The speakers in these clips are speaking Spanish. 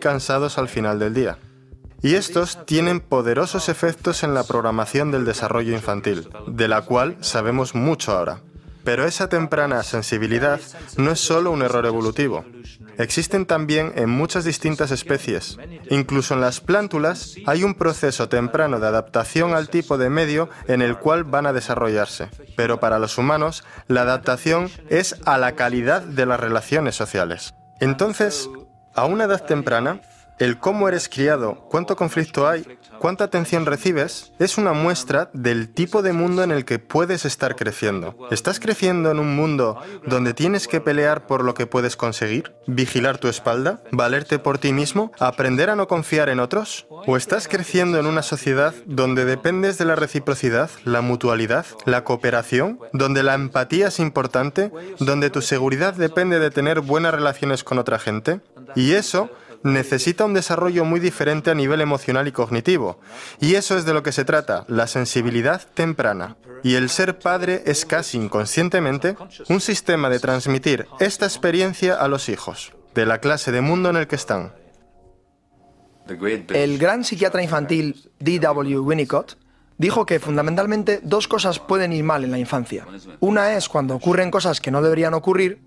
cansados al final del día. Y estos tienen poderosos efectos en la programación del desarrollo infantil, de la cual sabemos mucho ahora. Pero esa temprana sensibilidad no es solo un error evolutivo. Existen también en muchas distintas especies. Incluso en las plántulas hay un proceso temprano de adaptación al tipo de medio en el cual van a desarrollarse. Pero para los humanos, la adaptación es a la calidad de las relaciones sociales. Entonces, a una edad temprana, el cómo eres criado, cuánto conflicto hay, cuánta atención recibes, es una muestra del tipo de mundo en el que puedes estar creciendo. ¿Estás creciendo en un mundo donde tienes que pelear por lo que puedes conseguir? ¿Vigilar tu espalda? ¿Valerte por ti mismo? ¿Aprender a no confiar en otros? ¿O estás creciendo en una sociedad donde dependes de la reciprocidad, la mutualidad, la cooperación? ¿Donde la empatía es importante? ¿Donde tu seguridad depende de tener buenas relaciones con otra gente? Y eso necesita un desarrollo muy diferente a nivel emocional y cognitivo. Y eso es de lo que se trata, la sensibilidad temprana. Y el ser padre es casi inconscientemente un sistema de transmitir esta experiencia a los hijos, de la clase de mundo en el que están. El gran psiquiatra infantil D.W. Winnicott dijo que fundamentalmente dos cosas pueden ir mal en la infancia. Una es cuando ocurren cosas que no deberían ocurrir,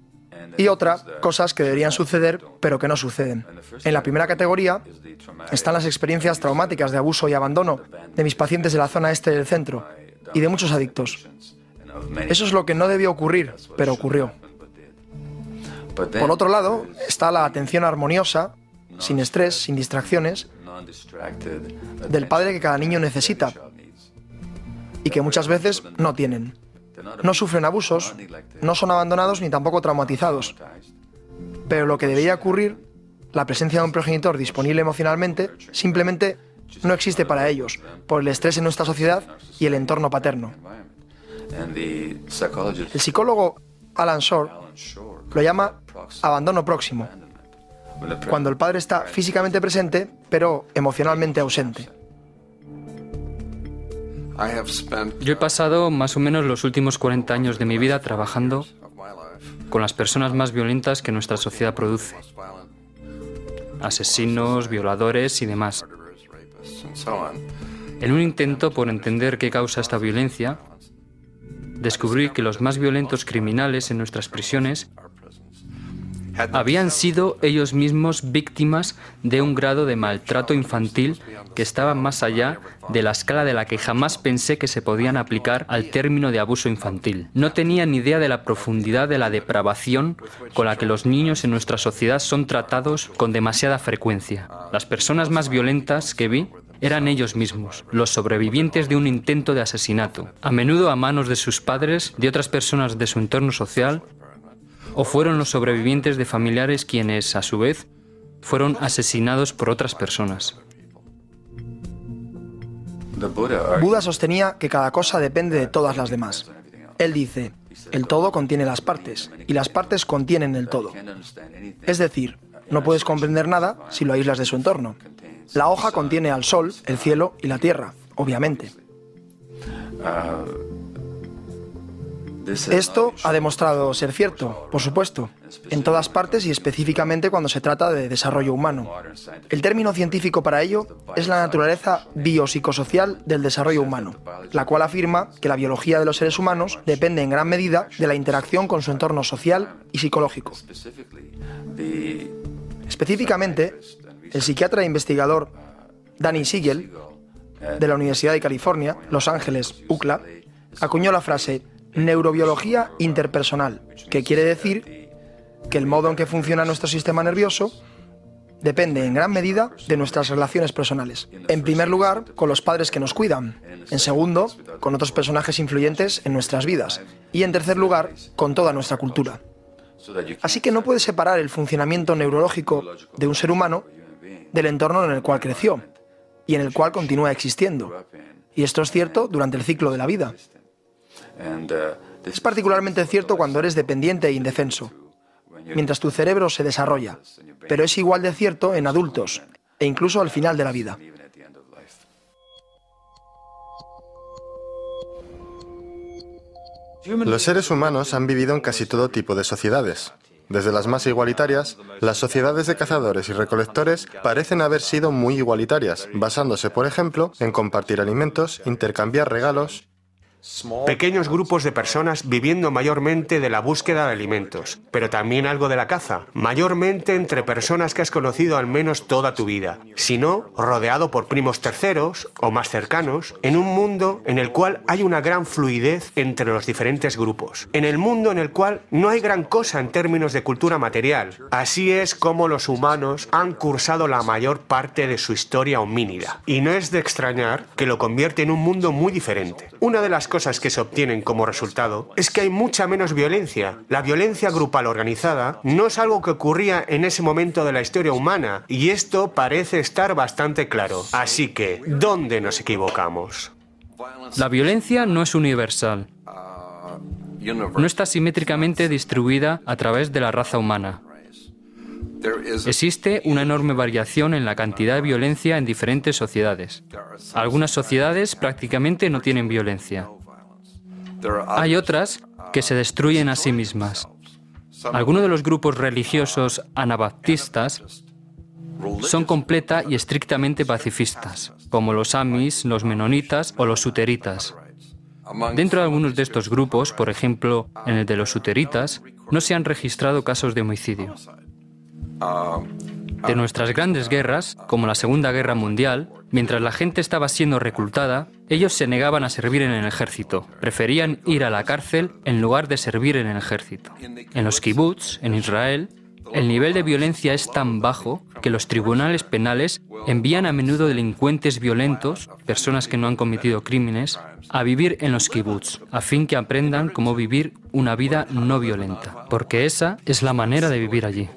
y otra, cosas que deberían suceder, pero que no suceden. En la primera categoría están las experiencias traumáticas de abuso y abandono de mis pacientes de la zona este del centro y de muchos adictos. Eso es lo que no debió ocurrir, pero ocurrió. Por otro lado, está la atención armoniosa, sin estrés, sin distracciones, del padre que cada niño necesita y que muchas veces no tienen. No sufren abusos, no son abandonados ni tampoco traumatizados. Pero lo que debería ocurrir, la presencia de un progenitor disponible emocionalmente, simplemente no existe para ellos, por el estrés en nuestra sociedad y el entorno paterno. El psicólogo Alan Shore lo llama abandono próximo, cuando el padre está físicamente presente, pero emocionalmente ausente. Yo he pasado más o menos los últimos 40 años de mi vida trabajando con las personas más violentas que nuestra sociedad produce. Asesinos, violadores y demás. En un intento por entender qué causa esta violencia, descubrí que los más violentos criminales en nuestras prisiones habían sido ellos mismos víctimas de un grado de maltrato infantil que estaba más allá de la escala de la que jamás pensé que se podían aplicar al término de abuso infantil. No tenía ni idea de la profundidad de la depravación con la que los niños en nuestra sociedad son tratados con demasiada frecuencia. Las personas más violentas que vi eran ellos mismos, los sobrevivientes de un intento de asesinato, a menudo a manos de sus padres, de otras personas de su entorno social, o fueron los sobrevivientes de familiares quienes, a su vez, fueron asesinados por otras personas. Buda sostenía que cada cosa depende de todas las demás. Él dice, el todo contiene las partes, y las partes contienen el todo. Es decir, no puedes comprender nada si lo aíslas de su entorno. La hoja contiene al sol, el cielo y la tierra, obviamente. Esto ha demostrado ser cierto, por supuesto, en todas partes y específicamente cuando se trata de desarrollo humano. El término científico para ello es la naturaleza biopsicosocial del desarrollo humano, la cual afirma que la biología de los seres humanos depende en gran medida de la interacción con su entorno social y psicológico. Específicamente, el psiquiatra e investigador Danny Siegel, de la Universidad de California, Los Ángeles, UCLA, acuñó la frase neurobiología interpersonal, que quiere decir que el modo en que funciona nuestro sistema nervioso depende en gran medida de nuestras relaciones personales. En primer lugar, con los padres que nos cuidan. En segundo, con otros personajes influyentes en nuestras vidas. Y en tercer lugar, con toda nuestra cultura. Así que no puedes separar el funcionamiento neurológico de un ser humano del entorno en el cual creció y en el cual continúa existiendo. Y esto es cierto durante el ciclo de la vida. Es particularmente cierto cuando eres dependiente e indefenso, mientras tu cerebro se desarrolla, pero es igual de cierto en adultos e incluso al final de la vida. Los seres humanos han vivido en casi todo tipo de sociedades. desde las más igualitarias, las sociedades de cazadores y recolectores parecen haber sido muy igualitarias, basándose, por ejemplo, en compartir alimentos, intercambiar regalos. Pequeños grupos de personas viviendo mayormente de la búsqueda de alimentos, pero también algo de la caza, mayormente entre personas que has conocido al menos toda tu vida, si no, rodeado por primos terceros o más cercanos, en un mundo en el cual hay una gran fluidez entre los diferentes grupos, en el mundo en el cual no hay gran cosa en términos de cultura material. Así es como los humanos han cursado la mayor parte de su historia homínida, y no es de extrañar que lo convierte en un mundo muy diferente. Una de las cosas que se obtienen como resultado es que hay mucha menos violencia. La violencia grupal organizada no es algo que ocurría en ese momento de la historia humana, y esto parece estar bastante claro. Así que, ¿dónde nos equivocamos? La violencia no es universal. No está simétricamente distribuida a través de la raza humana. Existe una enorme variación en la cantidad de violencia en diferentes sociedades. Algunas sociedades prácticamente no tienen violencia. Hay otras que se destruyen a sí mismas. Algunos de los grupos religiosos anabaptistas son completa y estrictamente pacifistas, como los amis, los menonitas o los suteritas. Dentro de algunos de estos grupos, por ejemplo, en el de los suteritas, no se han registrado casos de homicidio. De nuestras grandes guerras, como la Segunda Guerra Mundial, mientras la gente estaba siendo reclutada, ellos se negaban a servir en el ejército. Preferían ir a la cárcel en lugar de servir en el ejército. En los kibbutz, en Israel, el nivel de violencia es tan bajo que los tribunales penales envían a menudo delincuentes violentos, personas que no han cometido crímenes, a vivir en los kibbutz, a fin que aprendan cómo vivir una vida no violenta, porque esa es la manera de vivir allí.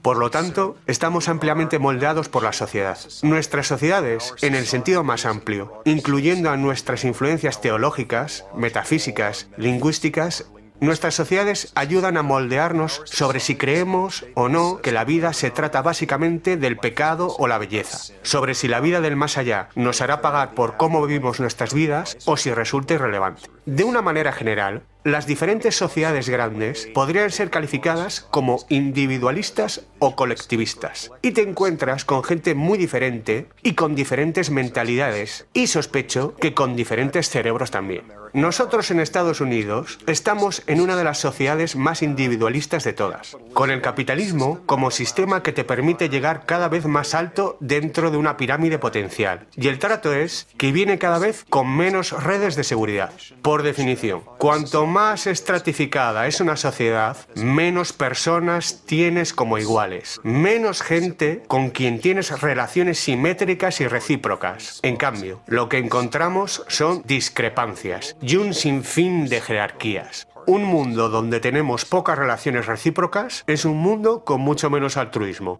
Por lo tanto, estamos ampliamente moldeados por la sociedad. Nuestras sociedades, en el sentido más amplio, incluyendo a nuestras influencias teológicas, metafísicas, lingüísticas, nuestras sociedades ayudan a moldearnos sobre si creemos o no que la vida se trata básicamente del pecado o la belleza, sobre si la vida del más allá nos hará pagar por cómo vivimos nuestras vidas o si resulta irrelevante. De una manera general, las diferentes sociedades grandes podrían ser calificadas como individualistas o colectivistas. Y te encuentras con gente muy diferente y con diferentes mentalidades, y sospecho que con diferentes cerebros también. Nosotros en Estados Unidos estamos en una de las sociedades más individualistas de todas, con el capitalismo como sistema que te permite llegar cada vez más alto dentro de una pirámide potencial. Y el trato es que viene cada vez con menos redes de seguridad. Por definición, cuanto más estratificada es una sociedad, menos personas tienes como iguales, menos gente con quien tienes relaciones simétricas y recíprocas. En cambio, lo que encontramos son discrepancias y un sinfín de jerarquías. Un mundo donde tenemos pocas relaciones recíprocas es un mundo con mucho menos altruismo.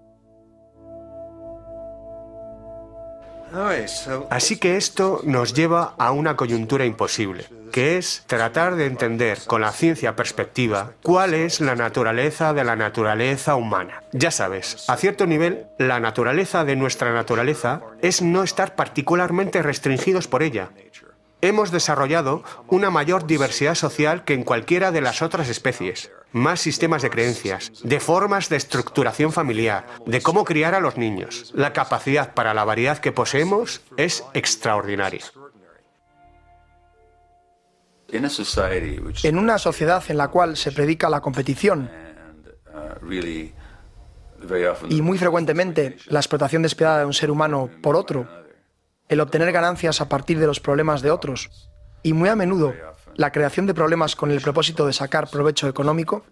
Así que esto nos lleva a una coyuntura imposible, que es tratar de entender con la ciencia perspectiva cuál es la naturaleza de la naturaleza humana. Ya sabes, a cierto nivel, la naturaleza de nuestra naturaleza es no estar particularmente restringidos por ella. Hemos desarrollado una mayor diversidad social que en cualquiera de las otras especies, más sistemas de creencias, de formas de estructuración familiar, de cómo criar a los niños. La capacidad para la variedad que poseemos es extraordinaria. En una sociedad en la cual se predica la competición y muy frecuentemente la explotación despiadada de un ser humano por otro, el obtener ganancias a partir de los problemas de otros, y muy a menudo la creación de problemas con el propósito de sacar provecho económico,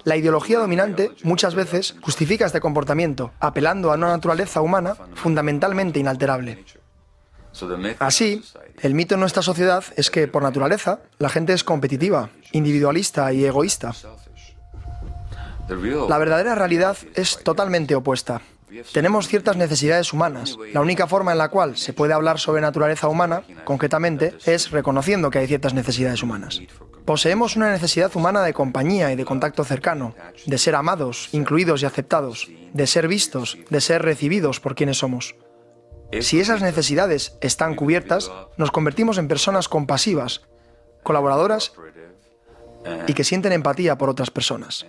la ideología dominante muchas veces justifica este comportamiento, apelando a una naturaleza humana fundamentalmente inalterable. Así, el mito en nuestra sociedad es que, por naturaleza, la gente es competitiva, individualista y egoísta. La verdadera realidad es totalmente opuesta. Tenemos ciertas necesidades humanas. La única forma en la cual se puede hablar sobre naturaleza humana, concretamente, es reconociendo que hay ciertas necesidades humanas. Poseemos una necesidad humana de compañía y de contacto cercano, de ser amados, incluidos y aceptados, de ser vistos, de ser recibidos por quienes somos. Si esas necesidades están cubiertas, nos convertimos en personas compasivas, colaboradoras y que sienten empatía por otras personas.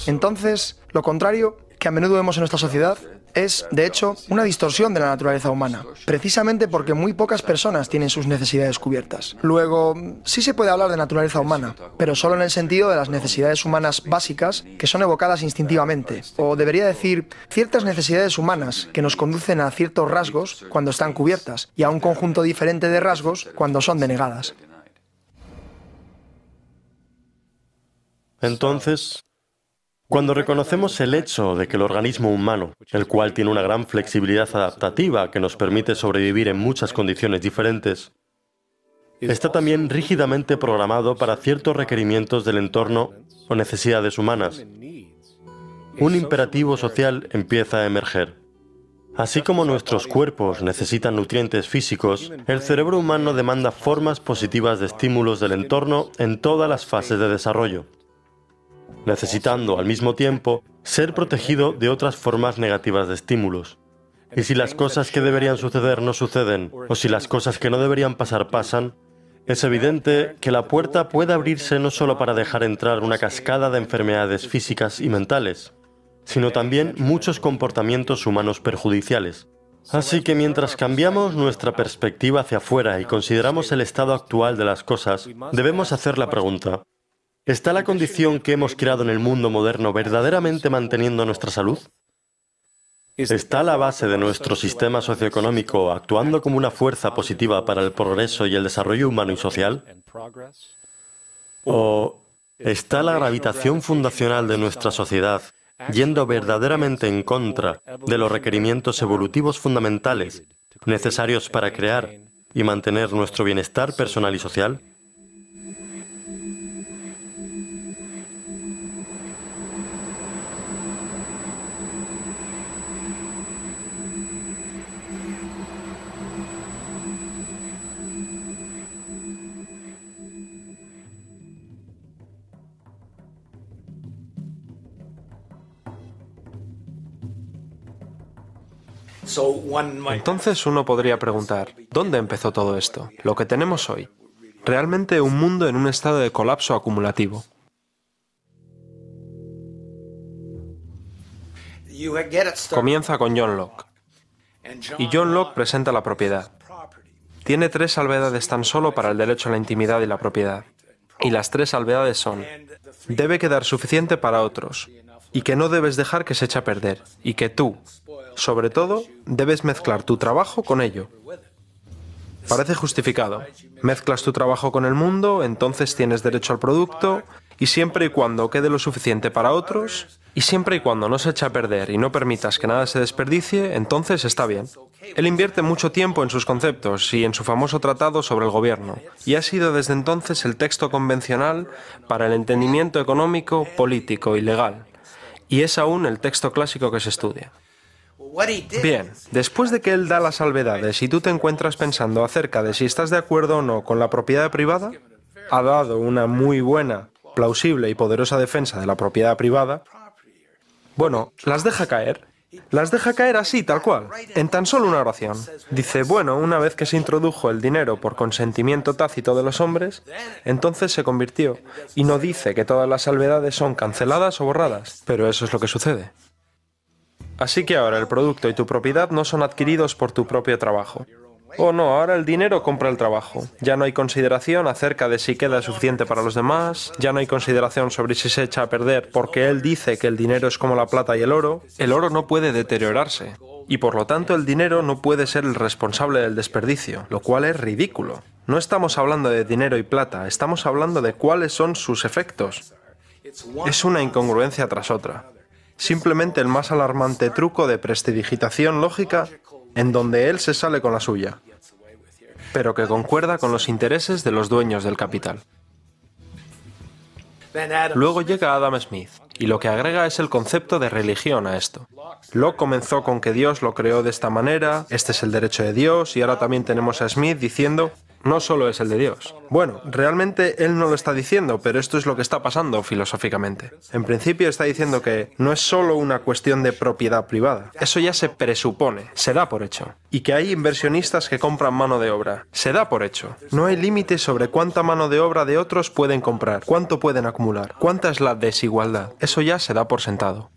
Entonces, lo contrario que a menudo vemos en nuestra sociedad es, de hecho, una distorsión de la naturaleza humana, precisamente porque muy pocas personas tienen sus necesidades cubiertas. Luego, sí se puede hablar de naturaleza humana, pero solo en el sentido de las necesidades humanas básicas que son evocadas instintivamente, o debería decir, ciertas necesidades humanas que nos conducen a ciertos rasgos cuando están cubiertas y a un conjunto diferente de rasgos cuando son denegadas. Entonces, cuando reconocemos el hecho de que el organismo humano, el cual tiene una gran flexibilidad adaptativa que nos permite sobrevivir en muchas condiciones diferentes, está también rígidamente programado para ciertos requerimientos del entorno o necesidades humanas, un imperativo social empieza a emerger. Así como nuestros cuerpos necesitan nutrientes físicos, el cerebro humano demanda formas positivas de estímulos del entorno en todas las fases de desarrollo, necesitando al mismo tiempo ser protegido de otras formas negativas de estímulos. Y si las cosas que deberían suceder no suceden, o si las cosas que no deberían pasar pasan, es evidente que la puerta puede abrirse no solo para dejar entrar una cascada de enfermedades físicas y mentales, sino también muchos comportamientos humanos perjudiciales. Así que mientras cambiamos nuestra perspectiva hacia afuera y consideramos el estado actual de las cosas, debemos hacer la pregunta: ¿está la condición que hemos creado en el mundo moderno verdaderamente manteniendo nuestra salud? ¿Está la base de nuestro sistema socioeconómico actuando como una fuerza positiva para el progreso y el desarrollo humano y social? ¿O está la gravitación fundacional de nuestra sociedad yendo verdaderamente en contra de los requerimientos evolutivos fundamentales necesarios para crear y mantener nuestro bienestar personal y social? Entonces uno podría preguntar, ¿dónde empezó todo esto? Lo que tenemos hoy. Realmente un mundo en un estado de colapso acumulativo. Comienza con John Locke. Y John Locke presenta la propiedad. Tiene 3 salvedades tan solo para el derecho a la intimidad y la propiedad. Y las 3 salvedades son: debe quedar suficiente para otros, y que no debes dejar que se eche a perder, y que tú, sobre todo, debes mezclar tu trabajo con ello. Parece justificado. Mezclas tu trabajo con el mundo, entonces tienes derecho al producto, y siempre y cuando quede lo suficiente para otros, y siempre y cuando no se eche a perder y no permitas que nada se desperdicie, entonces está bien. Él invierte mucho tiempo en sus conceptos y en su famoso tratado sobre el gobierno, y ha sido desde entonces el texto convencional para el entendimiento económico, político y legal, y es aún el texto clásico que se estudia. Bien, después de que él da las salvedades y tú te encuentras pensando acerca de si estás de acuerdo o no con la propiedad privada, ha dado una muy buena, plausible y poderosa defensa de la propiedad privada. Bueno, las deja caer. Las deja caer así, tal cual, en tan solo una oración. Dice, bueno, una vez que se introdujo el dinero por consentimiento tácito de los hombres, entonces se convirtió. Y no dice que todas las salvedades son canceladas o borradas, pero eso es lo que sucede. Así que ahora el producto y tu propiedad no son adquiridos por tu propio trabajo. Oh no, ahora el dinero compra el trabajo. Ya no hay consideración acerca de si queda suficiente para los demás, ya no hay consideración sobre si se echa a perder porque él dice que el dinero es como la plata y el oro. El oro no puede deteriorarse y por lo tanto el dinero no puede ser el responsable del desperdicio, lo cual es ridículo. No estamos hablando de dinero y plata, estamos hablando de cuáles son sus efectos. Es una incongruencia tras otra. Simplemente el más alarmante truco de prestidigitación lógica en donde él se sale con la suya, pero que concuerda con los intereses de los dueños del capital. Luego llega Adam Smith, y lo que agrega es el concepto de religión a esto. Locke comenzó con que Dios lo creó de esta manera, este es el derecho de Dios, y ahora también tenemos a Smith diciendo, no solo es el de Dios. Bueno, realmente él no lo está diciendo, pero esto es lo que está pasando filosóficamente. En principio está diciendo que no es solo una cuestión de propiedad privada. Eso ya se presupone, se da por hecho. Y que hay inversionistas que compran mano de obra. Se da por hecho. No hay límite sobre cuánta mano de obra de otros pueden comprar, cuánto pueden acumular, cuánta es la desigualdad. Eso ya se da por sentado.